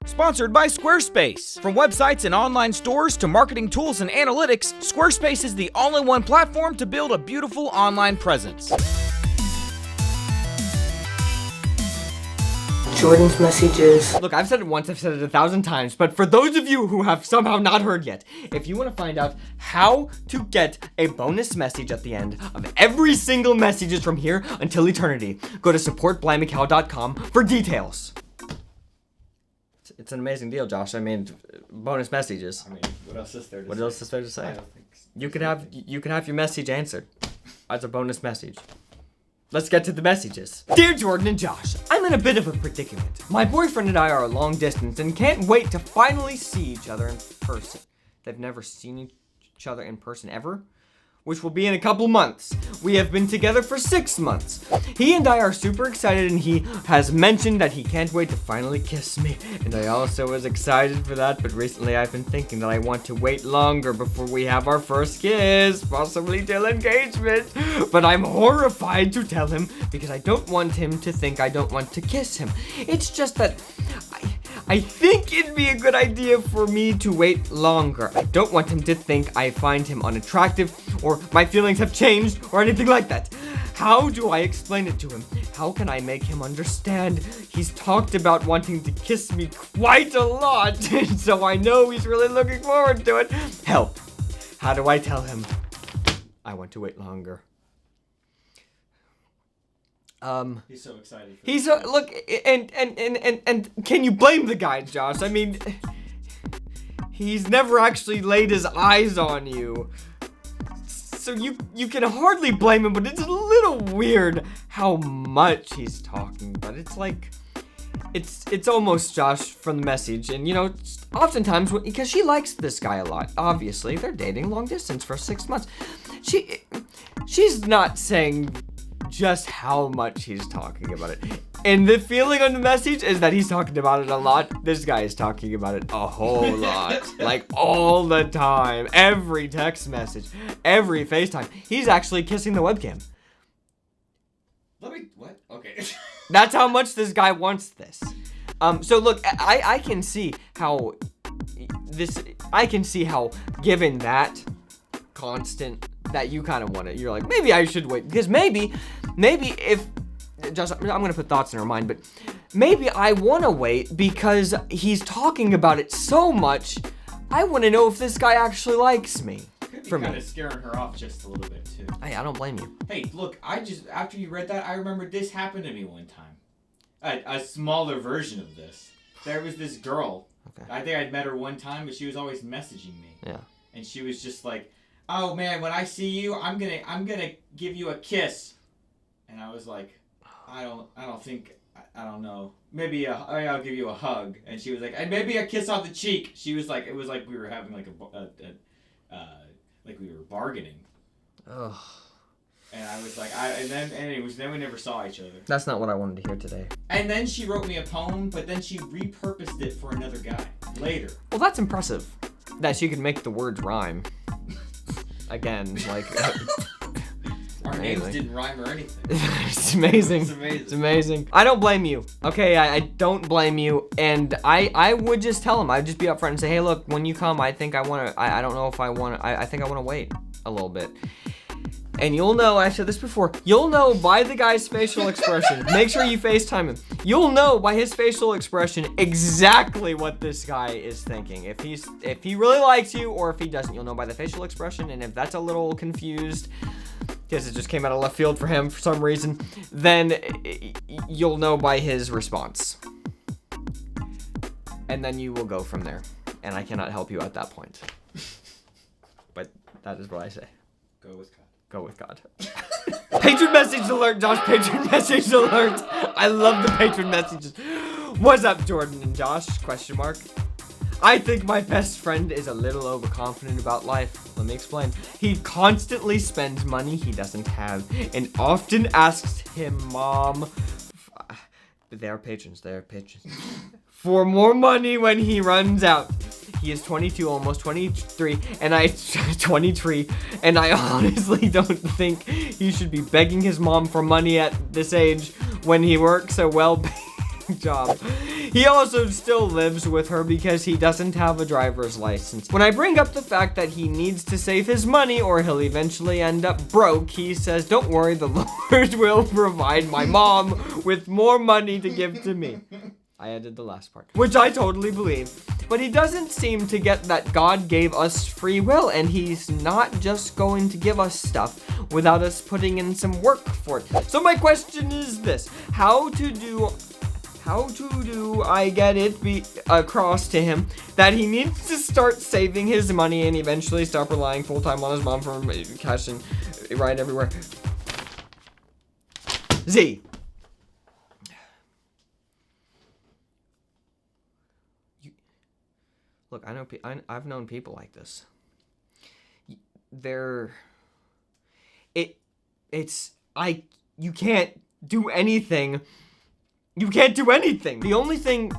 Sponsored by Squarespace. From websites and online stores to marketing tools and analytics, Squarespace is the all-in-one platform to build a beautiful online presence. Jordan's messages. Look, I've said it once, I've said it 1,000 times, but for those of you who have somehow not heard yet, if you want to find out how to get a bonus message at the end of every single messages from here until eternity, go to supportblimeycow.com for details. It's an amazing deal, Josh. I mean, bonus messages. I mean, what else is there to say? What else is there to say? I don't think so. You could have your message answered as a bonus message. Let's get to the messages. Dear Jordan and Josh, I'm in a bit of a predicament. My boyfriend and I are long distance and can't wait to finally see each other in person. They've never seen each other in person ever, which will be in a couple months. We have been together for 6 months. He and I are super excited, and he has mentioned that he can't wait to finally kiss me. And I also was excited for that, but recently I've been thinking that I want to wait longer before we have our first kiss, possibly till engagement. But I'm horrified to tell him because I don't want him to think I don't want to kiss him. It's just that I think it'd be a good idea for me to wait longer. I don't want him to think I find him unattractive or my feelings have changed or anything like that. How do I explain it to him? How can I make him understand? He's talked about wanting to kiss me quite a lot, so I know he's really looking forward to it. Help. How do I tell him I want to wait longer? He's so excited. Look, and can you blame the guy, Josh? I mean, he's never actually laid his eyes on you. So you can hardly blame him, but it's a little weird how much he's talking about. It's like, it's almost Josh from the message. And, you know, oftentimes, because she likes this guy a lot, obviously, they're dating long distance for 6 months. She's not saying just how much he's talking about it. And the feeling on the message is that he's talking about it a lot. This guy is talking about it a whole lot. Like, all the time. Every text message. Every FaceTime. He's actually kissing the webcam. What? Okay. That's how much this guy wants this. So look, I can see how given that constant that you kind of want it, you're like, maybe I should wait, because maybe if just, I'm gonna put thoughts in her mind, but maybe I want to wait because he's talking about it so much. I want to know if this guy actually likes me. Could be kind of scaring her off just a little bit too. Hey, I don't blame you. Hey, look, after you read that, I remember this happened to me one time. A smaller version of this. There was this girl. Okay. I think I'd met her one time, but she was always messaging me. Yeah. And she was just like, "Oh man, when I see you, I'm gonna give you a kiss." And I was like, I don't know. Maybe I'll give you a hug. And she was like, and maybe a kiss on the cheek. She was like, it was like we were having like like we were bargaining. Ugh. And I was like, then we never saw each other. That's not what I wanted to hear today. And then she wrote me a poem, but then she repurposed it for another guy later. Well, that's impressive. That she could make the words rhyme. Again, like... Our names didn't rhyme or anything. It's amazing. It's amazing. I don't blame you. Okay, I don't blame you. And I would just tell him. I'd just be upfront and say, hey, look, when you come, I think I want to... I don't know if I want to... I think I want to wait a little bit. And you'll know, I said this before, you'll know by the guy's facial expression. Make sure you FaceTime him. You'll know by his facial expression exactly what this guy is thinking. If he really likes you or if he doesn't, you'll know by the facial expression. And if that's a little confused, because it just came out of left field for him for some reason, then you'll know by his response. And then you will go from there. And I cannot help you at that point. But that is what I say. Go with God. Go with God. Patron message alert, Josh. Patron message alert. I love the patron messages. What's up, Jordan and Josh? Question mark. I think my best friend is a little overconfident about life. Let me explain. He constantly spends money he doesn't have and often asks him, Mom, they are patrons, for more money when he runs out. He is 22, almost 23, and 23, and I honestly don't think he should be begging his mom for money at this age when he works so well. job. He also still lives with her because he doesn't have a driver's license. When I bring up the fact that he needs to save his money or he'll eventually end up broke, he says, don't worry, the Lord will provide my mom with more money to give to me. I added the last part, which I totally believe. But he doesn't seem to get that God gave us free will, and he's not just going to give us stuff without us putting in some work for it. So my question is this: how do I get it across to him that he needs to start saving his money and eventually stop relying full-time on his mom for cash and ride everywhere? Z. Look, I know. I've known people like this. You can't do anything. You can't do anything. The only thing,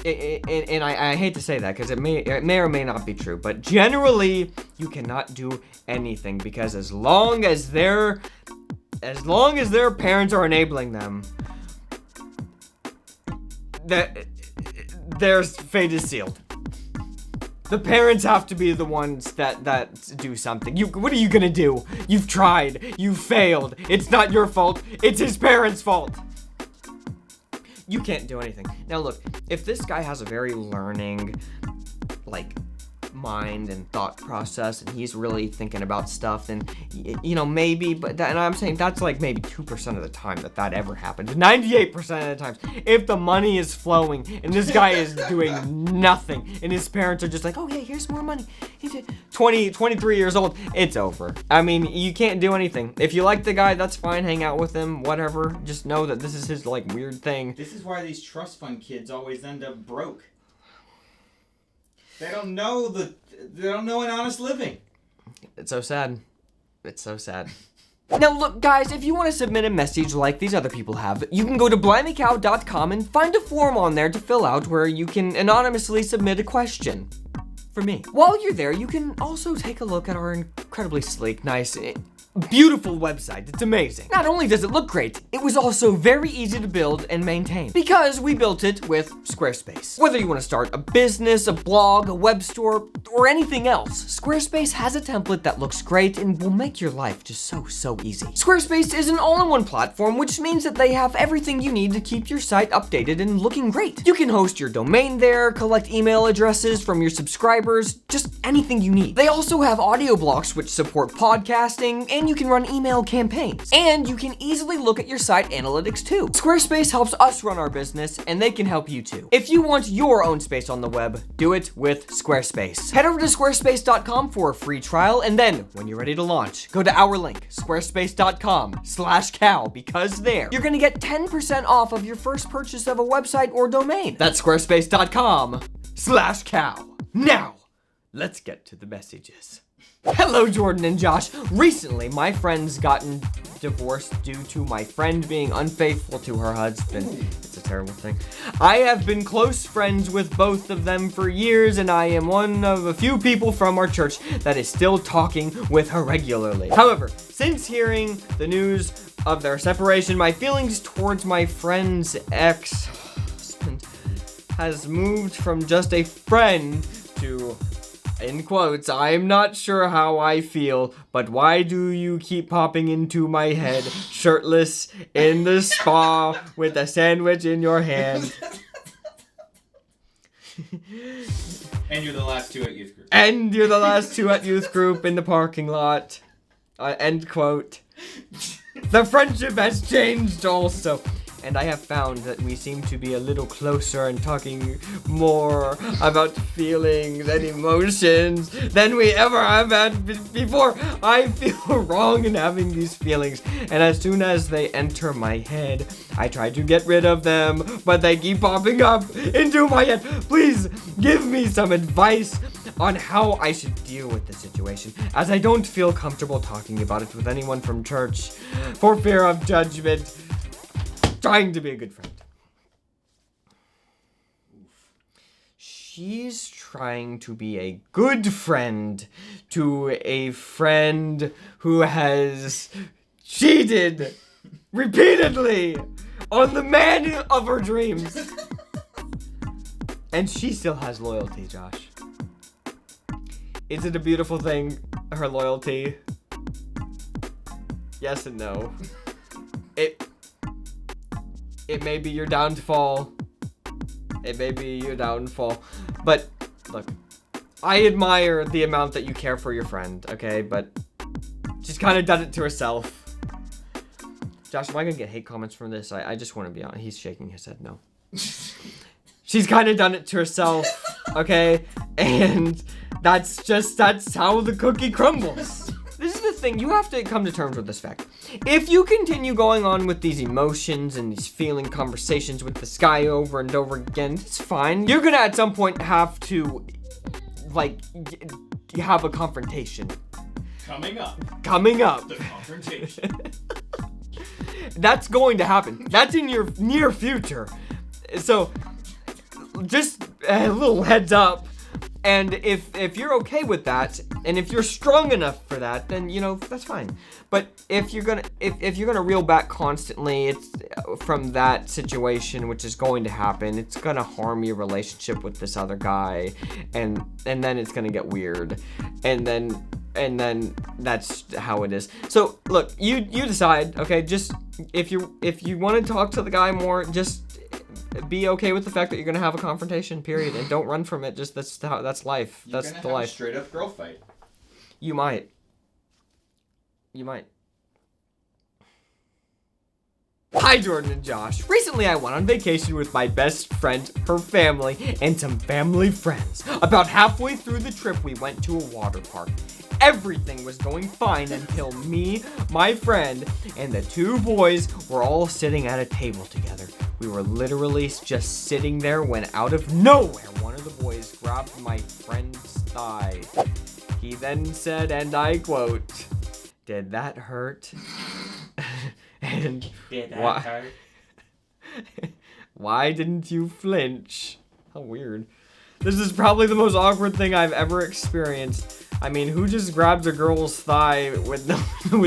and I hate to say that because it may or may not be true, but generally you cannot do anything because as long as their parents are enabling them, their fate is sealed. The parents have to be the ones that do something. What are you gonna do? You've tried. You failed. It's not your fault. It's his parents' fault. You can't do anything. Now look, if this guy has a very learning, mind and thought process, and he's really thinking about stuff, then maybe, and I'm saying that's maybe 2% of the time that ever happens. 98% of the times, if the money is flowing and this guy is doing nothing and his parents are just like, oh yeah, here's more money, he's 23 years old, it's over. I mean, you can't do anything. If you like the guy, that's fine, hang out with him, whatever. Just know that this is his weird thing. This is why these trust fund kids always end up broke. They don't know an honest living. It's so sad. It's so sad. Now look, guys, if you want to submit a message like these other people have, you can go to blimeycow.com and find a form on there to fill out where you can anonymously submit a question for me. While you're there, you can also take a look at our incredibly sleek, nice, beautiful website. It's amazing. Not only does it look great, it was also very easy to build and maintain because we built it with Squarespace. Whether you want to start a business, a blog, a web store, or anything else, Squarespace has a template that looks great and will make your life just so easy. Squarespace is an all-in-one platform, which means that they have everything you need to keep your site updated and looking great. You can host your domain there, collect email addresses from your subscribers, just anything you need. They also have audio blocks which support podcasting, and you can run email campaigns. And you can easily look at your site analytics too. Squarespace helps us run our business, and they can help you too. If you want your own space on the web, do it with Squarespace. Head over to squarespace.com for a free trial, and then when you're ready to launch, go to our link, squarespace.com/cow, because there, you're gonna get 10% off of your first purchase of a website or domain. That's squarespace.com/cow. Now, let's get to the messages. Hello, Jordan and Josh. Recently, my friend's gotten divorced due to my friend being unfaithful to her husband. It's a terrible thing. I have been close friends with both of them for years, and I am one of a few people from our church that is still talking with her regularly. However, since hearing the news of their separation, my feelings towards my friend's ex-husband has moved from just a friend to, in quotes, I'm not sure how I feel, but why do you keep popping into my head, shirtless, in the spa, with a sandwich in your hand? And you're the last two at youth group. And you're the last two at youth group in the parking lot. End quote. The friendship has changed also. And I have found that we seem to be a little closer and talking more about feelings and emotions than we ever have had before. I feel wrong in having these feelings, and as soon as they enter my head, I try to get rid of them, but they keep popping up into my head. Please give me some advice on how I should deal with the situation, as I don't feel comfortable talking about it with anyone from church for fear of judgment. Trying to be a good friend. She's trying to be a good friend to a friend who has cheated repeatedly on the man of her dreams. And she still has loyalty, Josh. Is it a beautiful thing, her loyalty? Yes and no. It may be your downfall. It may be your downfall. But, look, I admire the amount that you care for your friend, okay? But she's kind of done it to herself. Josh, am I going to get hate comments from this? I just want to be honest. He's shaking his head no. She's kind of done it to herself, okay? And that's how the cookie crumbles. This is the thing. You have to come to terms with this fact. If you continue going on with these emotions and these feeling conversations with this guy over and over again, it's fine. You're going to at some point have to, like, have a confrontation. Coming up. The confrontation. That's going to happen. That's in your near future. So, just a little heads up. And if you're okay with that, and if you're strong enough for that, then, you know, that's fine. But if you're gonna reel back constantly, it's from that situation, which is going to happen, it's gonna harm your relationship with this other guy, and then it's gonna get weird, and then that's how it is. So look, you decide, okay? Just if you want to talk to the guy more, just be okay with the fact that you're gonna have a confrontation, period, and don't run from it. Just that's life. You're that's gonna the have life. A straight up girl fight. You might. Hi, Jordan and Josh. Recently, I went on vacation with my best friend, her family, and some family friends. About halfway through the trip, we went to a water park. Everything was going fine until me, my friend, and the two boys were all sitting at a table together. We were literally just sitting there when out of nowhere, one of the boys grabbed my friend's thigh. He then said, and I quote, "Did that hurt?" And did that hurt? Why didn't you flinch? How weird. This is probably the most awkward thing I've ever experienced. I mean, who just grabs a girl's thigh with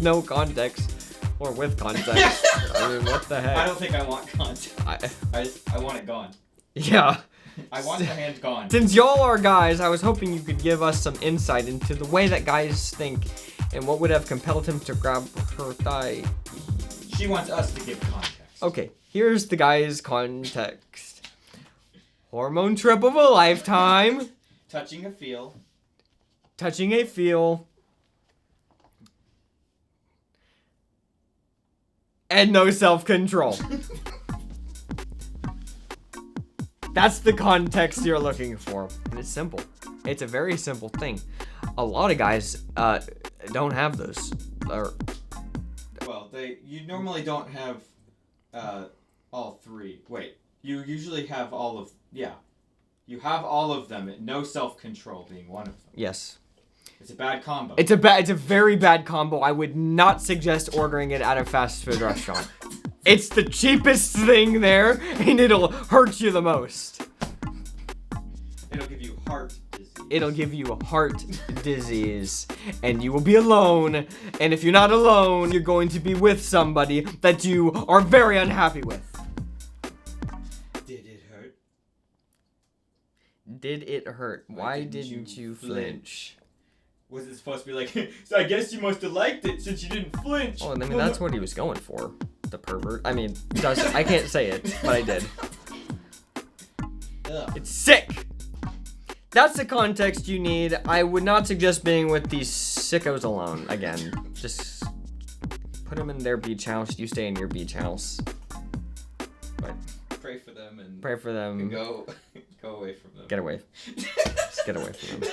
no context? Or with context? I mean, what the heck? I don't think I want context. I want it gone. Yeah. I want the hand gone. Since y'all are guys, I was hoping you could give us some insight into the way that guys think and what would have compelled him to grab her thigh. She wants us to give context. Okay, here's the guy's context. Hormone trip of a lifetime. Touching a feel. And no self-control. That's the context you're looking for. And it's simple. It's a very simple thing. A lot of guys don't have those. Well, you normally don't have all three. Wait, you usually have all of... Yeah. You have all of them, no self-control being one of them. Yes. It's a bad combo. It's a very bad combo. I would not suggest ordering it at a fast food restaurant. It's the cheapest thing there, and it'll hurt you the most. It'll give you heart disease. It'll give you heart disease, and you will be alone. And if you're not alone, you're going to be with somebody that you are very unhappy with. Did it hurt? Did it hurt? Why didn't you flinch? Was it supposed to be like, so I guess you must have liked it since you didn't flinch? Oh, I mean, that's what he was going for. The pervert. I mean, I can't say it, but I did. Ugh. It's sick! That's the context you need. I would not suggest being with these sickos alone again. Just put them in their beach house. You stay in your beach house. But pray for them and go away from them. Get away. Just get away from them.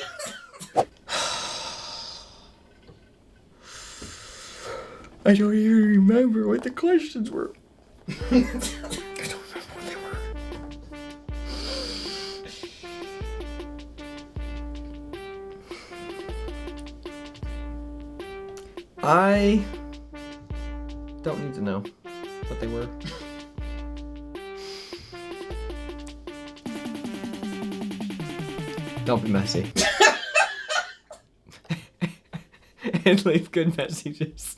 I don't even remember what the questions were. I don't remember what they were. I don't need to know what they were. Don't be messy. And leave good messages.